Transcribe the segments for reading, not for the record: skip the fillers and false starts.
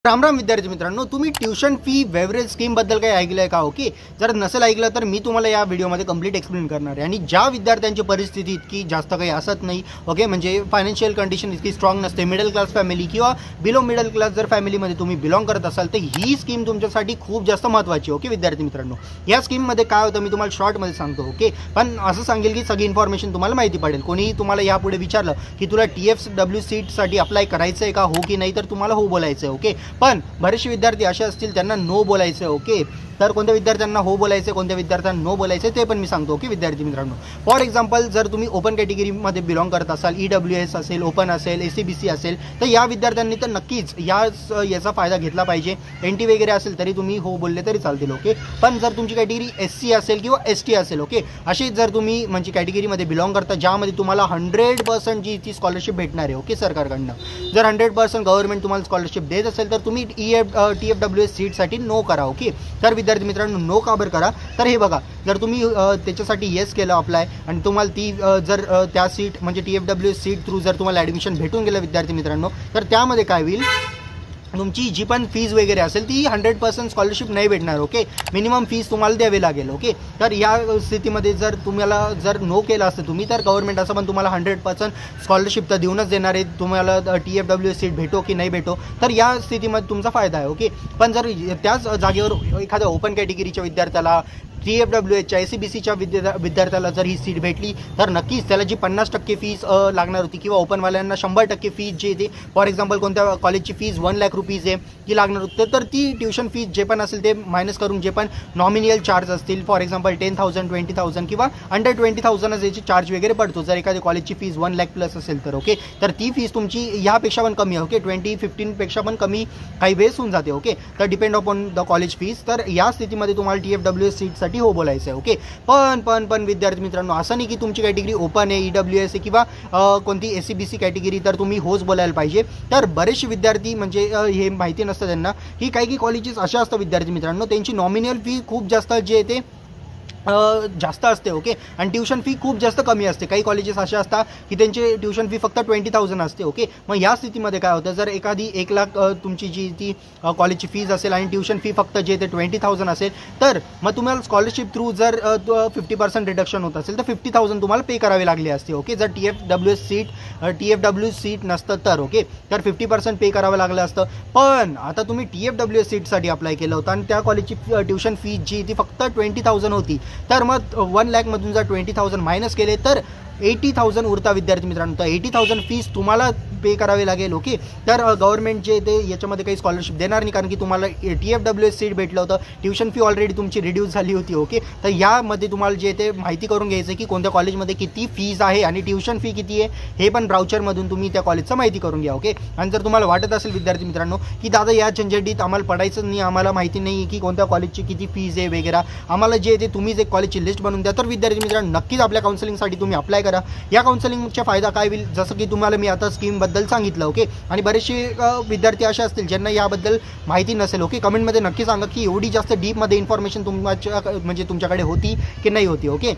राम राम विद्यार्थी मित्रांनो, तुम्ही ट्यूशन फी वेवरेज स्कीमबद्दल काही ऐकलं आहे का? ओके, जर नसेल ऐकलं तर मी तुम्हाला या व्हिडिओमध्ये कंप्लीट एक्सप्लेन करणार आहे. आणि ज्या विद्यार्थ्यांची परिस्थिती इतकी जास्त काही असत नाही, ओके, म्हणजे फायनान्शियल कंडिशन इतकी स्ट्रॉंग नसते, मिडल क्लास फॅमिली किंवा बिलो मिडल क्लास जर फॅमिलीमध्ये तुम्ही बिलॉंग करत असाल तर ही स्कीम तुमच्यासाठी खूप जास्त महत्त्वाची. ओके विद्यार्थी मित्रांनो, या स्कीममध्ये काय होतं मी तुम्हाला शॉर्टमध्ये सांगतो. ओके, पण असं सांगेल की सगळी इन्फॉर्मेशन तुम्हाला माहिती पडेल. कोणीही तुम्हाला यापुढे विचारलं की तुला TFW सीटसाठी अप्लाय करायचं आहे का, हो की नाही, तर तुम्हाला हो बोलायचं आहे. ओके, पण बरेचसे विद्यार्थी असे असतील त्यांना नो बोलायचं आहे. ओके, तर कोणत्या विद्यार्थ्यांना हो बोलायचं, कोणत्या विद्यार्थ्यांना नो बोलायचं ते पण मी सांगतो. ओके विद्यार्थी मित्रांनो, फॉर एक्झाम्पल जर तुम्ही ओपन कॅटेगरीमध्ये बिलॉंग करत असाल, EWS असेल, ओपन असेल, ACBC असेल, तर या विद्यार्थ्यांनी तर नक्कीच याचा फायदा घेतला पाहिजे. NT वगैरे असेल तरी तुम्ही हो बोलले तरी चालतील. ओके, पण जर तुमची कॅटेगरी SC असेल किंवा ST असेल, ओके, अशी जर तुम्ही म्हणजे कॅटेगरीमध्ये बिलॉंग करता ज्यामध्ये तुम्हाला 100% जी ती स्कॉलरशिप भेटणार आहे, ओके, सरकारकडनं, जर 100% गव्हर्नमेंट तुम्हाला स्कॉलरशिप देत असेल तर तुम्ही TFWS सीटसाठी नो करा. ओके, तर विद्यार्थी मित्रांनो नो का बरं करा, तर हे बघा, जर तुम्ही त्याच्यासाठी येस केलं अप्लाय आणि तुम्हाला ती जर त्या सीट म्हणजे TFWS सीट थ्रू जर तुम्हाला ॲडमिशन भेटून गेलं विद्यार्थी मित्रांनो, तर त्यामध्ये काय होईल, तुमची जी पण फीज वगैरे असेल ती 100% स्कॉलरशिप नाही भेटणार. ओके, मिनिमम फीज तुम्हाला द्यावी लागेल. ओके, तर या स्थितीमध्ये जर तुम्हाला जर नो केलं असतं तुम्ही, तर गव्हर्नमेंट असं पण तुम्हाला 100% स्कॉलरशिप तर देऊनच देणार आहे, तुम्हाला TFW सीट भेटो की नाही भेटो, तर या स्थितीमध्ये तुमचा फायदा आहे. ओके, पण जर त्याच जागेवर एखाद्या ओपन कॅटेगरीच्या विद्यार्थ्याला TFWHच्या ACBCच्या विद्यार्थ्याला जर ही सीट भेटली तर नक्कीच त्याला जी 50% फीज लागणार होती किंवा ओपनवाल्यांना 100% फीज जे येते, फॉर एक्झाम्पल कोणत्या कॉलेजची फीज 1 लाख रुपीज आहे ती लागणार होती, तर ती ट्युशन फीज जे पण असेल ते मायनस करून जे पण नॉमिनियल चार्ज असतील, फॉर एक्झाम्पल 10,000 20,000 किंवा अंडर 20,000 याची चार्ज वगैरे पडतो जर एखाद्या कॉलेजची फीज 1 लाख प्लस असेल तर. ओके, तर ती फीज तुमची ह्यापेक्षा पण कमी आहे. ओके, 20-15 पेक्षा पण कमी काही वेळेस होऊन जाते. ओके, तर depend upon the college fees. तर या स्थितीमध्ये तुम्हाला TFWS सीटसाठी हो बोलायचं आहे. ओके, पण विद्यार्थी मित्रांनो, असं नाही की तुमची कॅटेगरी ओपन आहे, EWS आहे किंवा कोणती ACBC कॅटेगरी तर तुम्ही होच बोलायला पाहिजे. तर बरेचसे विद्यार्थी म्हणजे हे माहिती नसतं त्यांना की काही कॉलेजेस अशा असतात विद्यार्थी मित्रांनो, त्यांची नॉमिनल फी खूप जास्त जे आहे ते जास्त असते. ओके, आणि ट्युशन फी खूप जास्त कमी असते. काही कॉलेजेस असे असतात की त्यांचे ट्युशन फी फक्त 20,000 असते. ओके, मग या स्थितीमध्ये काय होतं, जर एखादी 1 लाख तुमची जी ती कॉलेजची फीज असेल आणि ट्युशन फी फक्त जे ते 20,000 असेल, तर मग तुम्हाला स्कॉलरशिप थ्रू जर 50% रिडक्शन होत असेल तर 50,000 तुम्हाला पे करावे लागले असते. ओके, जर TFW सीट नसतं तर. ओके, तर 50% पे करावं लागलं असतं. पण आता तुम्ही TFW सीटसाठी अप्लाय केलं होतं आणि त्या कॉलेजची ट्युशन फी जी ती फक्त 20,000 होती, तर मग 1 लाखमधून जर 20,000 मायनस केले तर 80,000 उरता विद्यार्थी मित्रांनो. तर 80,000 फीस तुम्हाला पे करावे लागेल. ओके, तर गव्हर्नमेंट जे ते याच्यामध्ये काही स्कॉलरशिप देणार नाही, कारण की तुम्हाला TFWS सीट भेटलं होतं, ट्युशन फी ऑलरेडी तुमची रिड्यूस झाली होती. ओके, तर यामध्ये तुम्हाला जे ते माहिती करून घ्यायचं की कोणत्या कॉलेजमध्ये किती फीज आहे आणि ट्युशन फी किती आहे हे पण ब्राउचरमधून तुम्ही त्या कॉलेजचं माहिती करून घ्या. ओके, आणि जर तुम्हाला वाटत असेल विद्यार्थी मित्रांनो की दादा या झंझटीत आम्हाला पडायचं नाही, आम्हाला माहिती नाही की कोणत्या कॉलेजची किती फीज आहे वगैरे, आम्हाला जे ते तुम्हीच एक कॉलेजची लिस्ट बनवून द्या, तर विद्यार्थी मित्रांनो नक्कीच आपल्या काउन्सिलिंगसाठी तुम्ही अप्लाय करा. या काउन्सिलिंगचा फायदा काय होईल, जसं की तुम्हाला मी आता स्कीमबद्दल सांगितलं. ओके, आणि बरेचसे विद्यार्थी असे असतील ज्यांना याबद्दल माहिती नसेल. ओके, कमेंटमध्ये नक्की सांगा की एवढी जास्त डीपमध्ये इन्फॉर्मेशन म्हणजे तुमच्याकडे होती की नाही होती. ओके,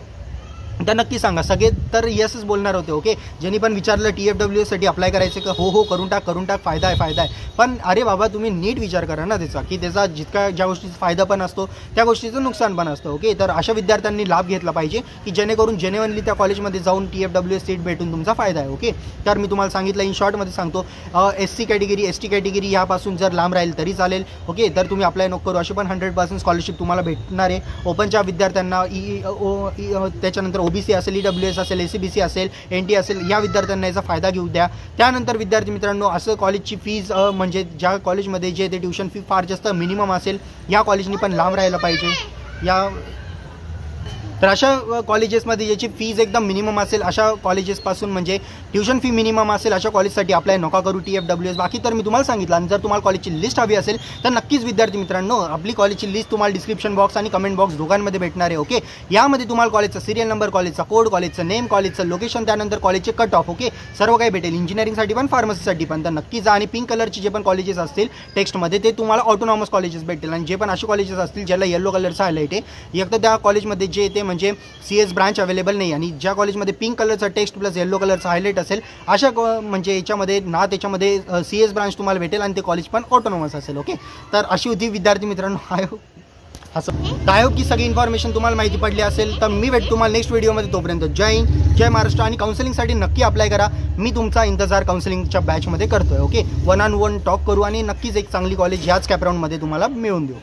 तर नक्की सांगा. सगळे तर येसच बोलणार होते. ओके, ज्यांनी पण विचारलं TFWS साठी अप्लाय करायचं का, हो करून टाक, फायदा आहे. पण अरे बाबा, तुम्ही नीट विचार करा ना त्याचा, की त्याचा जितका ज्या गोष्टीचा फायदा पण असतो त्या गोष्टीचं नुकसान पण असतं. ओके, तर अशा विद्यार्थ्यांनी लाभ घेतला पाहिजे की जेणेकरून जेन्युइनली त्या कॉलेजमध्ये जाऊन TFWS सीट भेटून तुमचा फायदा आहे. ओके, तर मी तुम्हाला सांगितलं इन शॉर्टमध्ये सांगतो, SC कॅटेगरी ST कॅटेगरी यापासून जर लांब राहील तरी चालेल. ओके, तर तुम्ही अप्लाय नको करू, अशी पण 100% स्कॉलरशिप तुम्हाला भेटणार आहे. ओपनच्या विद्यार्थ्यांना त्याच्यानंतर OBC असेल, EWS असेल, ACBC असेल, NT असेल, या विद्यार्थ्यांना याचा फायदा घेऊ द्या. त्यानंतर विद्यार्थी मित्रांनो, असं कॉलेजची फीज म्हणजे ज्या कॉलेजमध्ये जे ते ट्युशन फी फार जास्त मिनिमम असेल या कॉलेजनी पण लांब राहायला पाहिजे. तर अशा कॉलेजेसमध्ये ज्याची फीज एकदम मिनिमम असेल अशा कॉलेजेसपासून म्हणजे ट्युशन फी मिनिमम असेल अशा कॉलेजसाठी अप्लाय नका करू TFWS. बाकी तर मी तुम्हाला सांगितलं. आणि जर तुम्हाला कॉलेजची लिस्ट हवी असेल तर नक्कीच विद्यार्थी मित्रांनो, आपली कॉलेजची लिस्ट तुम्हाला डिस्क्रिप्शन बॉक्स आणि कमेंट बॉक्स दोघांमध्ये भेटणार आहे. ओके, यामध्ये तुम्हाला कॉलेजचा सिरियल नंबर, कॉलेजचा कोड, कॉलेजचं नेम, कॉलेजचं लोकेशन, त्यानंतर कॉलेजचे कट ऑफ, ओके, सर्व काही भेटेल. इंजिनिअरिंगसाठी पण फार्मसीसाठी पण. तर नक्की जा आणि पिंक कलरचे जे पण कॉलेजेस असतील टेक्स्टमध्ये ते तुम्हाला ऑटोनॉमस कॉलेजेस भेटतील. आणि जे पण असे कॉलेजेस असतील ज्याला येलो कलरचा हायलाईट आहे, एक तर त्या कॉलेजमध्ये जे ते म्हणजे CS ब्रांच अवेलेबल नाही, आणि ज्या कॉलेजमध्ये पिंक कलरचा टेक्स्ट प्लस येलो कलरचा हायलाईट असेल अशा म्हणजे याच्यामध्ये ना त्याच्यामध्ये CS ब्रांच तुम्हाला भेटेल आणि ते कॉलेज पण ऑटोनॉमस असेल. ओके, तर अशी होती विद्यार्थी मित्रांनो. आय होप की सगळी इन्फॉर्मेशन तुम्हाला माहिती पडली असेल. तर मी भेट तुम्हाला नेक्स्ट व्हिडिओमध्ये. तोपर्यंत जय हिंद, जय महाराष्ट्र. आणि काउन्सिलिंगसाठी नक्की अप्लाय करा. मी तुमचा इंतजार काउन्सिलिंगच्या बॅचमध्ये करतोय. ओके, 1-on-1 टॉक करू आणि नक्कीच एक चांगली कॉलेज ह्याच कॅपराऊंडमध्ये तुम्हाला मिळून देऊ.